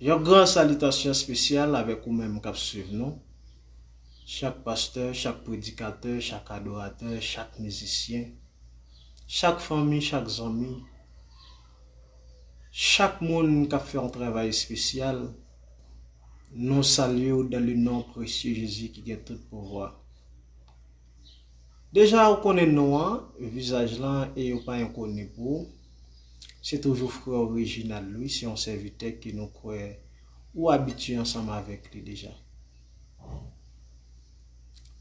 Une grande salutation spéciale avec vous-même qui suivez nous. Chaque pasteur, chaque prédicateur, chaque adorateur, chaque musicien, chaque famille, chaque ami, chaque monde qui a fait un travail spécial, nous saluons dans le nom précieux Jésus qui a tout pouvoir. Déjà, vous connaissez nous, le visage là, et vous pas inconnu pour. C'est toujours frère original, lui, c'est un serviteur qui nous croit ou habitué ensemble avec lui déjà.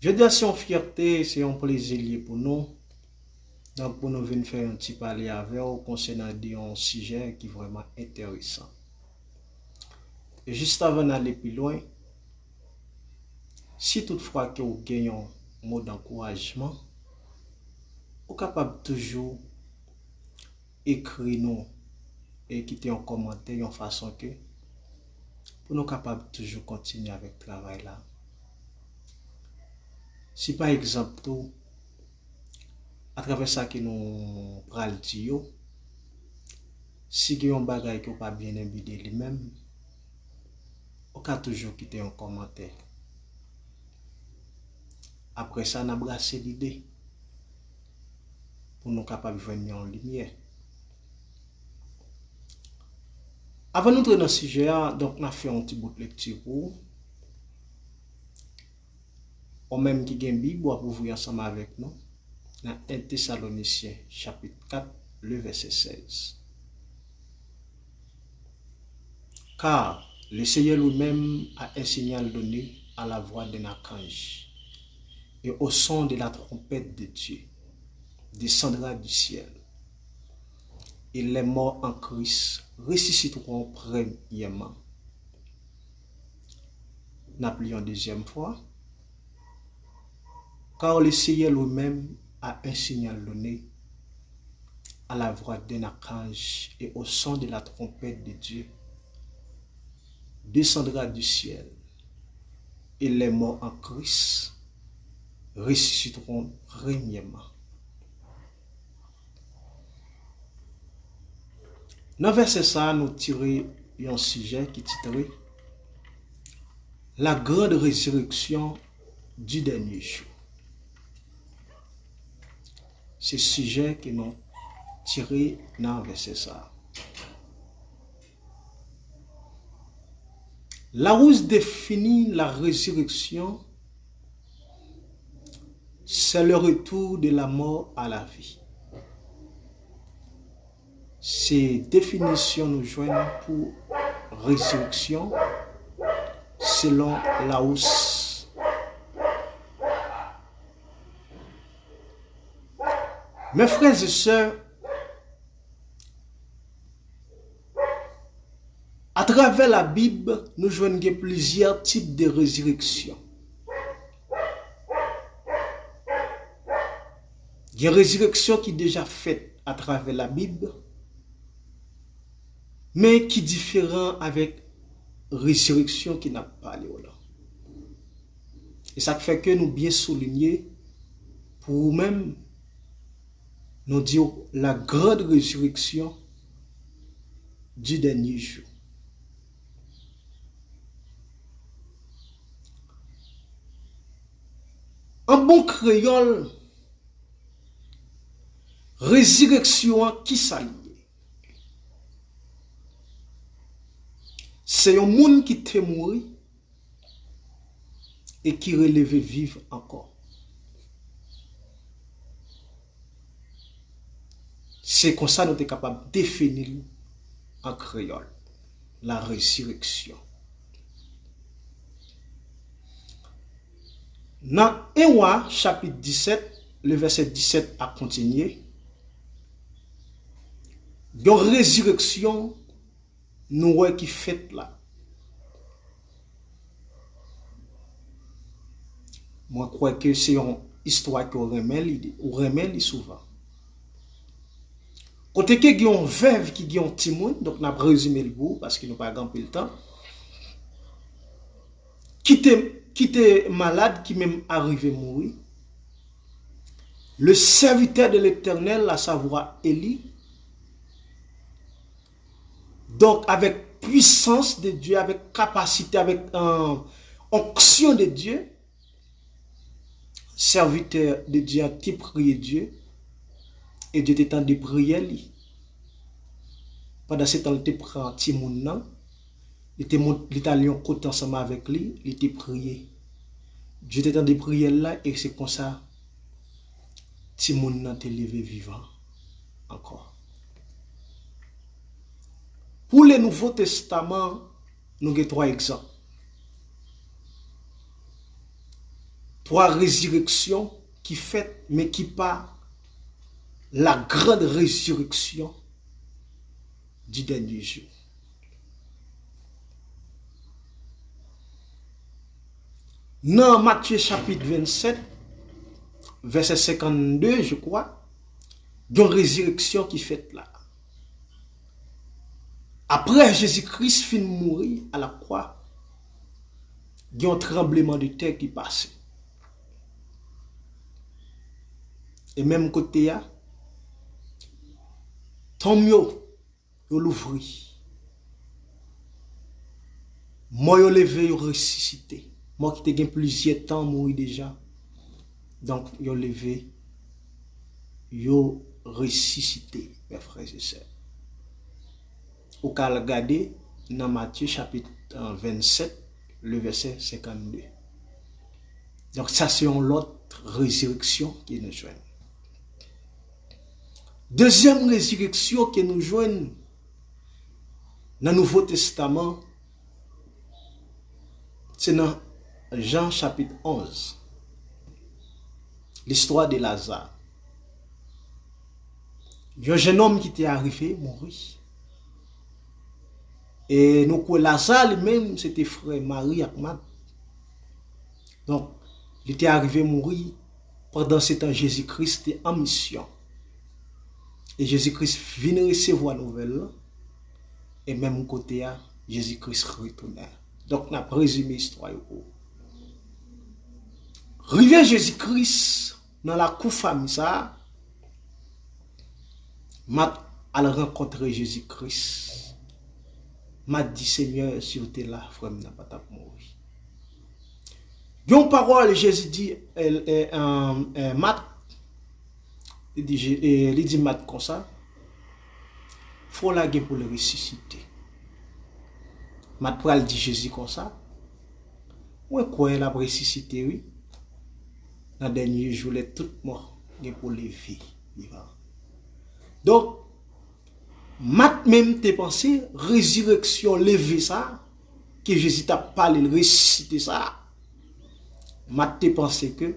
Je dis c'est une fierté, c'est un plaisir pour nous. Donc, pour nous venir faire un petit parler avec vous concernant un sujet qui est vraiment intéressant. Et juste avant d'aller plus loin, si toutefois que vous gagnez un mot d'encouragement, vous êtes capable toujours écrire nous et quitter un commentaire en façon que pour nous capables toujours continuer avec le travail là. Si par exemple tout à travers ça que nous pral dire, si il y a un bagage qui n'est pas bien imbibé lui-même, on peut toujours quitter un commentaire. Après ça, on a brassé l'idée pour nous capables de venir en lumière. Avant d'entrer dans le sujet, donc, on a fait un petit bout de lecture pour ou même qui gagne Bible pour ouvrir ensemble avec nous dans 1 Thessaloniciens chapitre 4 le verset 16. Car le Seigneur lui-même a un signal donné à la voix d'un archange et au son de la trompette de Dieu descendra du ciel. Et les morts en Christ ressusciteront premièrement. N'appelons deuxième fois. Car le Seigneur lui-même a un signal donné à la voix d'un archange et au son de la trompette de Dieu descendra du ciel. Et les morts en Christ ressusciteront premièrement. Dans le verset ça, nous tirons un sujet qui est titré La grande résurrection du dernier jour. C'est le sujet que nous tirons dans le verset ça. Larousse définit la résurrection, c'est le retour de la mort à la vie. Ces définitions nous joignent pour résurrection selon Larousse. Mes frères et sœurs, à travers la Bible, nous joignons plusieurs types de résurrection. Il y a une résurrection qui est déjà faite à travers la Bible, mais qui est différent avec résurrection qui n'a pas parlé là. Et ça fait que nous bien souligner pour nous-mêmes, nous dire la grande résurrection du dernier jour. En bon créole, résurrection qui s'allie. C'est un monde qui t'est mort et qui relève vivre encore. C'est comme ça que nous sommes capables de définir en créole la résurrection. Dans 1 Roi, chapitre 17, le verset 17 a continué. Il y a une résurrection nous qui fait là. Moi, je crois que c'est une histoire qu'on remet souvent. Côté que il y a une veuve qui a un petit monde, donc on a résumé le bout parce qu'il n'a pas grand peu le temps. Qui était malade, qui même arrivé à mourir. Le serviteur de l'Éternel, à savoir Élie, donc avec puissance de Dieu, avec capacité, avec onction de Dieu, serviteur de Dieu a prié Dieu, et Dieu t'étend de prier. Pendant ce temps, il te prend Timoun, il était allé en côté ensemble avec lui, il était prié. Dieu t'étend de prier là, et c'est comme ça, Timoun t'est levé vivant encore. Pour le Nouveau Testament, nous avons 3 exemples. 3 résurrections qui fait, mais qui pas la grande résurrection du dernier jour. Dans Matthieu chapitre 27, verset 52, je crois, il y a une résurrection qui fait là. Après Jésus-Christ fin mourir à la croix, il y a un tremblement de terre qui passe. Et même côté, tombe yo l'ouvri. Moi yo levé yo ressuscité. Moi qui te gen plusieurs temps mourir déjà. Donc yo levé yo ressuscité, mes frères et sœurs. Ou qu'à regarder dans Matthieu chapitre 27, le verset 52. Donc ça c'est une autre résurrection qui nous joigne. Deuxième résurrection qui nous joigne dans le Nouveau Testament, c'est dans Jean chapitre 11. L'histoire de Lazare. Il y a un jeune homme qui était arrivé, mourir. Et nous, Lazare lui-même, c'était frère Marie et Marthe. Donc, il était arrivé mourir. Pendant ce temps, Jésus-Christ était en mission. Et Jésus-Christ vient recevoir la nouvelle. Et même côté, Jésus-Christ retourne. Donc, on a résumé l'histoire. Rivé Jésus-Christ dans la cour famille, ça, Marthe a rencontré Jésus-Christ. M'a dit, Seigneur, si tu es là, frère, n'a pas ta mourir. Une parole, Jésus dit, Marthe, il dit Marthe comme ça, il faut la guerre pour le ressusciter. Marthe pral dit Jésus comme ça, ouais, quoi, elle a ressuscité, oui. Dans le dernier jour, les tout morts, pour les vies vivantes. Donc, Marthe même te pensé, résurrection, lever ça, que Jésus t'a parlé, ressusciter ça. Marthe te pensé que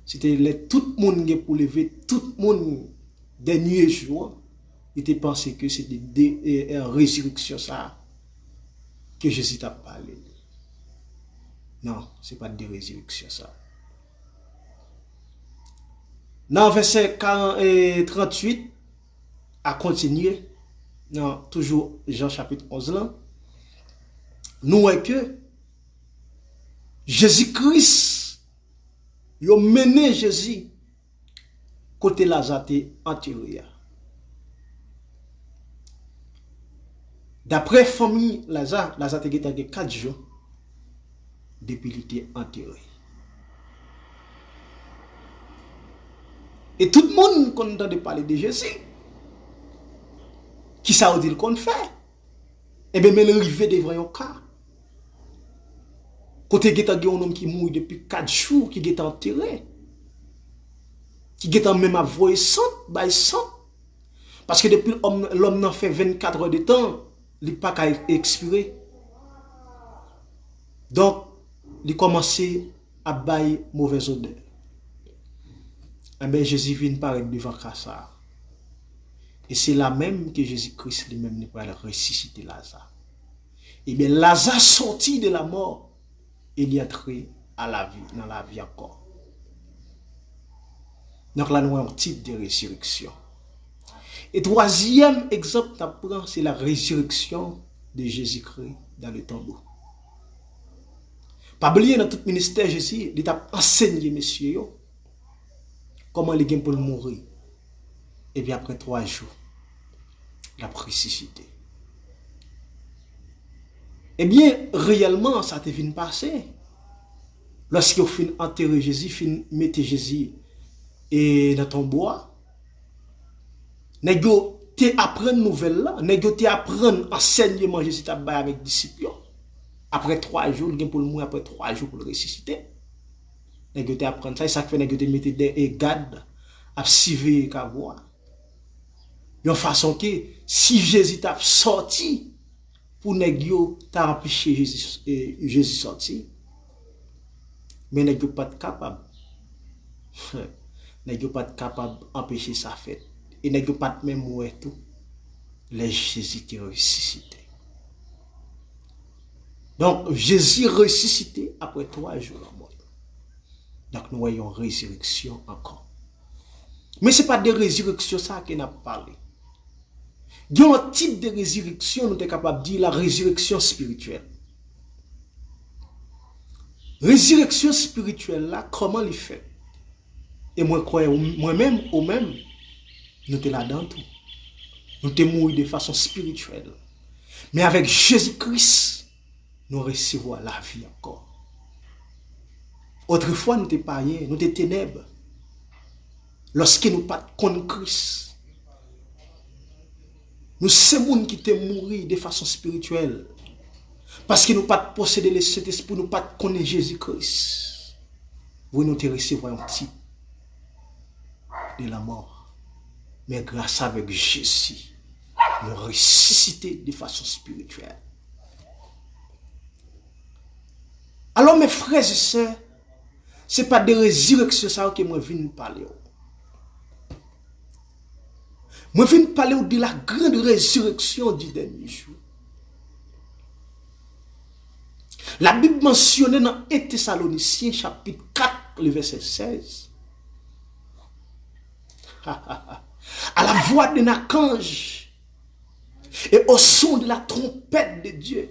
c'était tout le monde pour lever, tout le monde, dernier jour, il te pensé que c'était une résurrection ça, que Jésus t'a parlé. Non, ce n'est pas de résurrection ça. Dans verset 38, à continuer, non, toujours Jean chapitre 11 là, nous voyons que Jésus-Christ, il a mené Jésus côté Lazare enterré. D'après famille Lazare était 4 jours depuis qu'il était enterré. Et tout le monde qu'on entend parler de Jésus, qui ça veut dire qu'on fait? Et bien, mais l'arrivée devant un cas. Côté il y a un homme qui mourit depuis 4 jours, qui est enterré. Qui est même à voyer sang, parce que depuis l'homme n'a fait 24 heures de temps, il n'a pas qu'à expirer. Donc, il a commencé à bailler mauvaise odeur. Et bien, Jésus vient paraître devant ça. Et c'est là même que Jésus-Christ lui-même n'est pas ressuscité Lazare. Et bien, Lazare sorti de la mort, il y a entré à la vie, dans la vie encore. Donc là, nous avons un type de résurrection. Et troisième exemple, c'est la résurrection de Jésus-Christ dans le tombeau. Pas oublier dans tout ministère, Jésus, il a enseigné, messieurs, comment les gens peuvent mourir. Et bien après 3 jours, la ressuscité. Eh bien, réellement, ça te vient passer. Lorsqu'on fin enterrer Jésus, fin mettre Jésus et dans ton bois, Nego te apprendre nouvelle là, nego te apprendre enseignement Jésus t'a bail avec disciples. Après 3 jours, il pour le mourir après 3 jours pour le ressusciter. Nego te apprendre ça, ça fait nego te mettre des gardes à suivre ka voix. De façon que si Jésus t'a sorti pour nego t'a empêché Jésus sorti, mais nego pas capable. Nego pas capable d'empêcher ça fait. Et n'est pas même mourir tout. Les Jésus qui ressuscité. Donc, Jésus ressuscité après 3 jours en mort. Donc, nous voyons résurrection encore. Mais ce n'est pas de résurrection ça qu'on a parlé. Il y a un type de résurrection, nous sommes capables de dire la résurrection spirituelle. Résurrection spirituelle là, comment il fait? Et moi, moi-même, ou même, nous sommes là-dedans tout. Nous sommes morts de façon spirituelle. Mais avec Jésus-Christ, nous recevons la vie encore. Autrefois, nous n'étions pas rien, nous étions ténèbres. Lorsque nous pas contre Christ, nous sommes qui étaient morts de façon spirituelle. Parce que nous pas posséder le Saint-Esprit, nous pas connaître Jésus-Christ. Vous nous recevons un type de la mort. Mais grâce avec Jésus, nous ressuscité de façon spirituelle. Alors mes frères et sœurs, ce n'est pas de résurrection ça que moi viens parler. Moi viens parler de la grande résurrection du dernier jour. La Bible mentionne dans 1 Thessaloniciens chapitre 4, le verset 16. À la voix d'un archange et au son de la trompette de Dieu,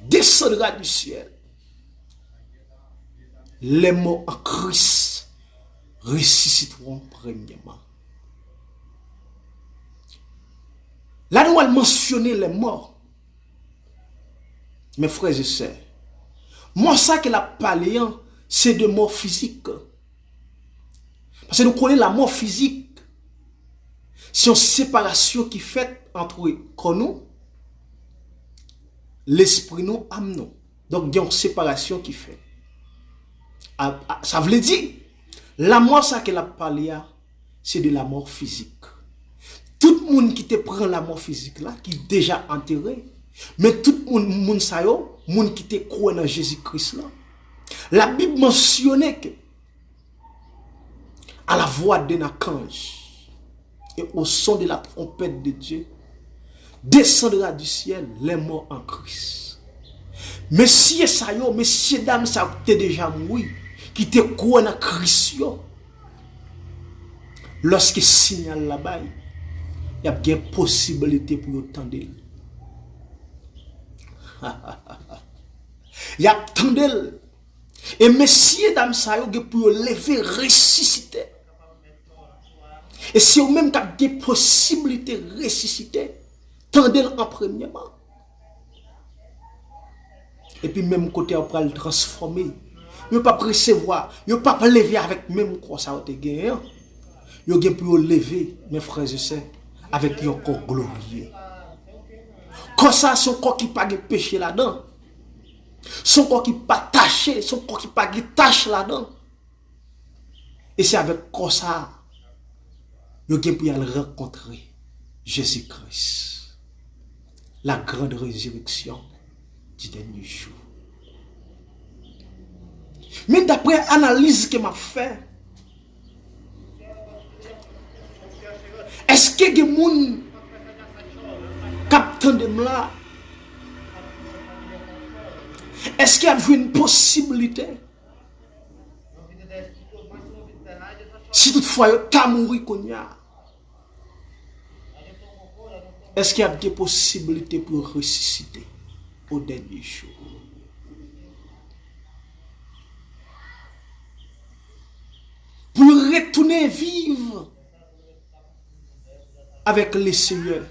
descendra du ciel. Les morts en Christ ressusciteront premièrement. Là, nous allons mentionner les morts. Mes frères et sœurs, moi, ça que la parlé, c'est de mort physique. Parce que nous connaissons la mort physique. C'est une séparation qui fait entre nous, l'esprit nous, âme nous. Donc, il y a une séparation qui fait. Ça veut dire, la mort, ça qu'elle a parlé, c'est de la mort physique. Tout le monde qui te prend la mort physique là, qui est déjà enterré, mais tout le monde, monde qui te croit dans Jésus-Christ là, la Bible mentionnait que, à la voix d'un archange et au son de la trompette de Dieu, descendra du ciel les morts en Christ. Messieurs ça yo, messieurs dames ça t'es déjà mort, qui te croit dans Christ yo. Lorsque signal là-bas, il y a bien possibilité pour entendre. Il y a attendel. Et messieurs dames ça yo pour lever ressusciter. Et si vous même avez des possibilités de ressusciter, tendez en premièrement. Et puis même côté on peut le transformer. Vous ne pouvez pas recevoir, vous ne pouvez pas lever avec même quoi ça vous gagné. Vous pouvez pour lever, mes frères et sœurs, avec un corps glorieux. Comme ça, son corps qui n'a pas de péché là-dedans. Son corps qui n'est pas taché, son corps qui n'a pas de tache là-dedans. Et c'est avec comme ça, vous pouvez pour aller rencontrer Jésus-Christ. La grande résurrection du dernier jour. Mais d'après l'analyse que m'a fait, est-ce que les gens qui attendent là, est-ce qu'il y a une possibilité? Si toutefois tu as mouru qu'on y a, est-ce qu'il y a des possibilités pour ressusciter au dernier jour? Pour retourner vivre avec le Seigneur.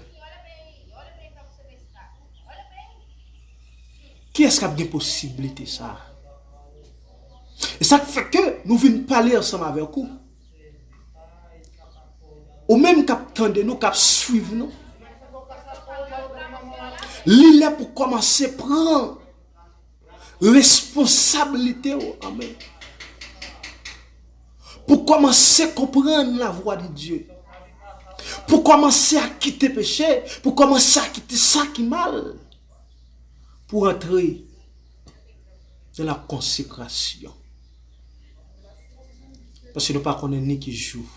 Qui est-ce qui a des possibilités ça? Et ça fait que nous venons parler ensemble avec vous. Ou même cap de nous, cap suivre nous. Il est pour commencer à prendre responsabilité. Amen. Pour commencer à comprendre la voix de Dieu. Pour commencer à quitter le péché. Pour commencer à quitter ça qui est mal. Pour entrer dans la consécration. Parce que nous ne connaissons pas ni qui joue,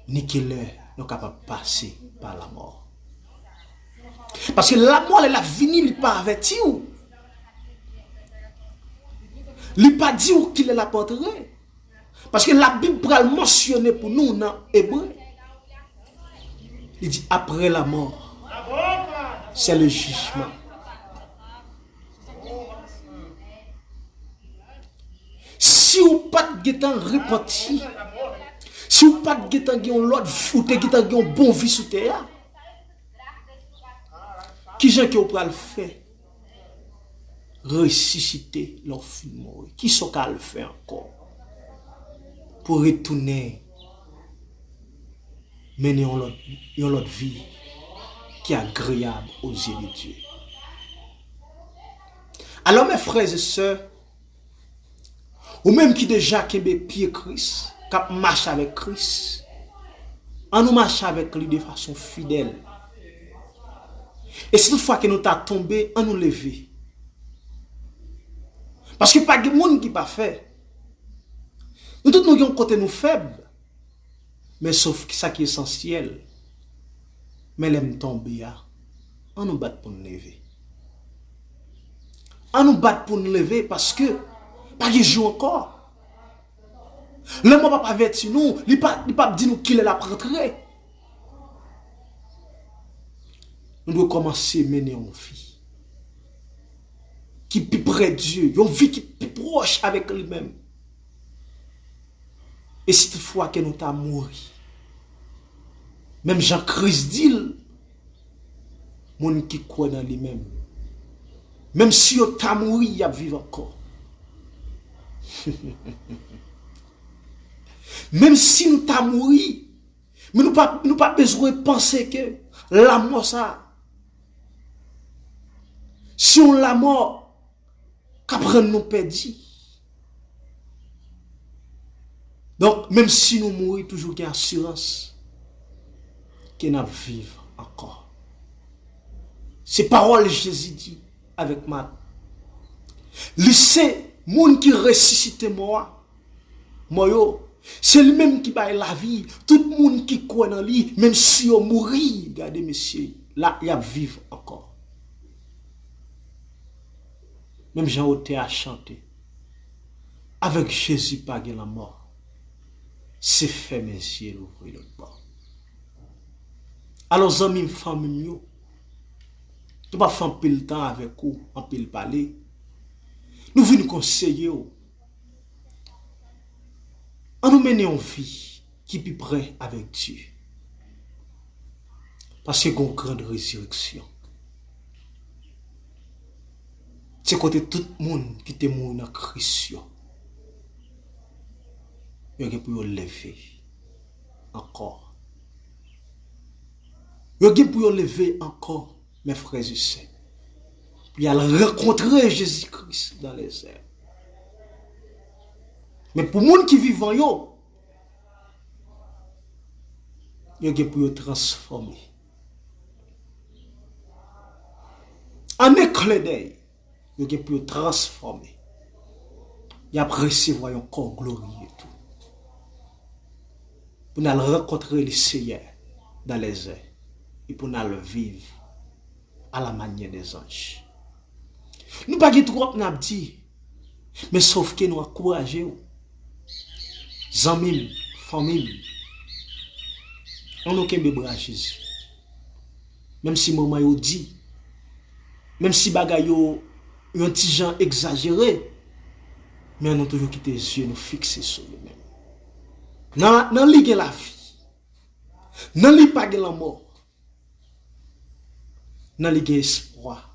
ni qui l'heure, nous sommes capables de passer par la mort. Parce que la mort, elle a fini, il n'est pas averti. Il n'est pas dit où qu'il est la porterait. Parce que la Bible va le mentionner pour nous dans Hébreu. Il dit après la mort, c'est le jugement. Si vous pas de guetan repenti, si vous pas de guetan qui ont l'autre ou de guetan qui ont bon vie sous terre, qui gens qui ont pas le fait ressusciter leur fils mort, qui sont qu'à le faire encore pour retourner mener une autre vie qui est agréable aux yeux de Dieu. Alors mes frères et sœurs, ou même qui déjà qui est pied Christ, qui marche avec Christ, on nous marche avec lui de façon fidèle. Et si toutefois que nous t'a tombé, on nous lever. Parce que pas de monde qui pas fait. Nous tous nous avons côté nous faibles. Mais sauf que ça qui est essentiel. Mais l'aime tomber, on nous bat pour nous lever. On nous bat pour nous lever parce que pas de jour encore. Le mot pas averti nous, il pas dit nous qu'il est la rentrée. Nous devons commencer à mener une vie qui est plus près de Dieu, une vie qui est plus proche avec lui-même. Et si toutefois que nous t'a mouru, même Jean-Christ dit, mon qui croit dans lui-même, même si on t'a mouru, il a vivre encore. Même si nous t'a mouru, mais nous pas besoin de penser que la mort ça. Si on la mort, qu'après nous perdit. Donc, même si nous mourons, toujours qu'il y a assurance que nous vivons encore. Ces paroles, Jésus dit avec Matt. C'est le monde qui ressuscite moi. C'est lui-même qui baille la vie. Tout le monde qui croit dans lui, même si on mourit, regardez, messieurs, là, il y a vivre encore. Même Jean-Oté a chanté. Avec Jésus, pas de la mort. C'est fait, messieurs, l'ouvrir le bord. Alors, amis, famille, tu vas faire un peu de temps avec vous, un peu de parler. Nous venons conseiller. On nous mène une vie qui est plus près avec Dieu. Parce qu'il y a une grande résurrection. C'est côté tout le monde qui est mort dans Christ. Il y a pour lever encore. Il y a pour lever encore, mes frères et sœurs. Il y a rencontrer Jésus-Christ dans les airs. Mais pour les gens qui vivent en yo, il y a pour transformer. En éclat d'œil, il y a pour transformer. Il y a recevoir un corps glorieux et tout. Pour nous rencontrer le Seigneur dans les airs. Et pour nous vivre à la manière des anges. Nous ne pouvons pas trop nous dire, mais sauf que nous encourageons. Amis, famille, on n'a qu'un bébé à Jésus. Même si maman yo dit, même si bagay yo un petit gens exagéré, mais on a toujours quitté les yeux, nous fixer sur lui-même. Nan li gen la vie, nan li pa gen la mort, nan li gen espoir,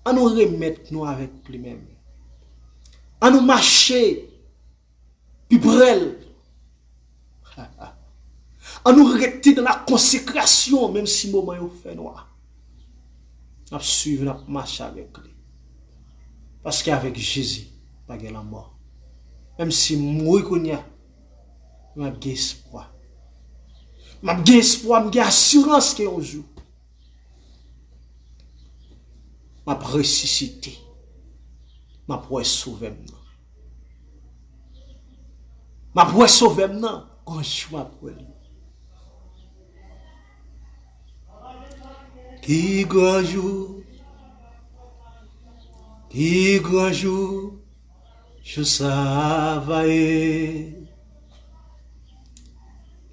à nous remettre nous avec lui-même. À nous marcher, puis brel. À nous rester dans la consécration, même si le moment est fait noir. Nous suivons, nous marcher avec lui. Parce qu'avec Jésus, pas de la mort. Même si moi, je j'ai espoir. J'ai espoir, j'ai assurance qu'il y a un jour. Je vais ressusciter. Je vais sauver. Je vais sauver quand je suis après lui. Qui grand jour, je savais.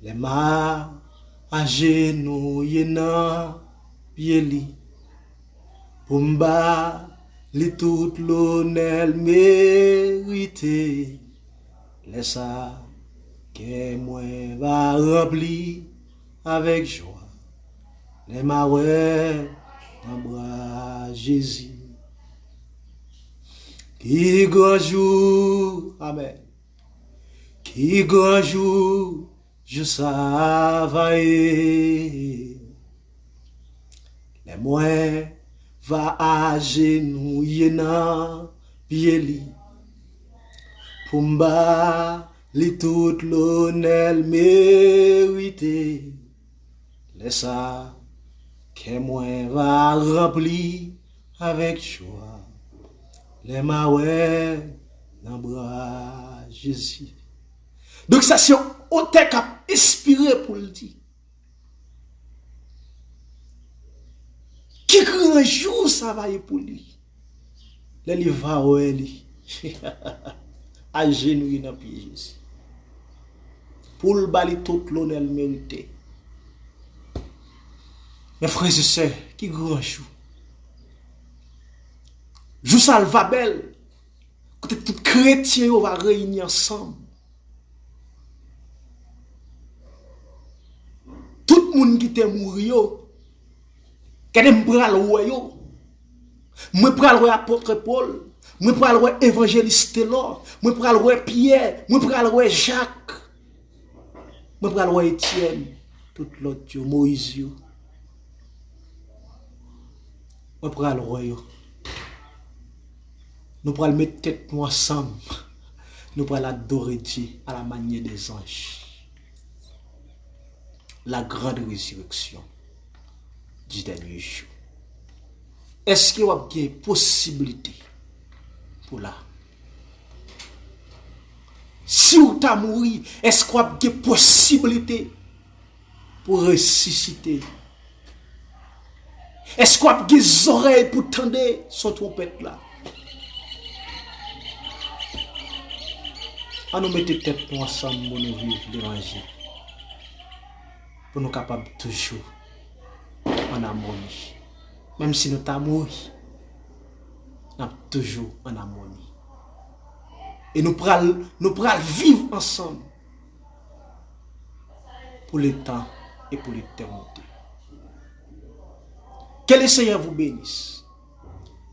Les mains à genoux, y'en pied li. Pour m'ba, li tout l'honneur mérité. Laisse ça, que moi va remplir avec joie. Les mains dans bras Jésus. Qui grand jour, amen. Qui grand jour, je savais. Les moins va à genoux, y'en pied li. Pour m'ba, li tout l'honneur mérité. Laisse ça, que moi va remplir avec joie. Les mains dans bras Jésus. Donc ça c'est un texte à inspiré pour le dire. Qui grand jour ça va y pour lui. Le livre va lui. À genoux dans pied Jésus. Pour le bali tout l'honneur mérité. Mes frères et sœurs, qui grand jour. Jou salva belle. Quand tout chrétien va réunir ensemble. Tout le monde qui te mourir. Quand me pral yo. Moi pral apôtre Paul, moi pral évangéliste Taylor, moi pral Pierre, moi pral Jacques. Moi pral Étienne, tout l'autre Moïse yo. Moi pral yo. Nous pourrons mettre tête nous ensemble. Nous pourrons adorer Dieu à la manière des anges. La grande résurrection du dernier jour. Est-ce qu'il y a une possibilité pour là? Si vous avez mouru, est-ce qu'il y a une possibilité pour ressusciter? Est-ce qu'il y a des oreilles pour tendre son trompette là? À nous mettre tête nous ensemble pour nous vivre l'évangile. Pour nous capables toujours en harmonie. Même si nous sommes morts, nous sommes toujours en harmonie. Et nous pourrons vivre ensemble pour le temps et pour l'éternité. Que le Seigneur vous bénisse.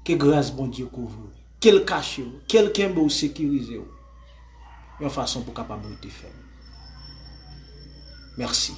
Que grâce bon Dieu couvre. Qu'il cache, quelqu'un vous sécurise. Une façon pour capable de faire. Merci.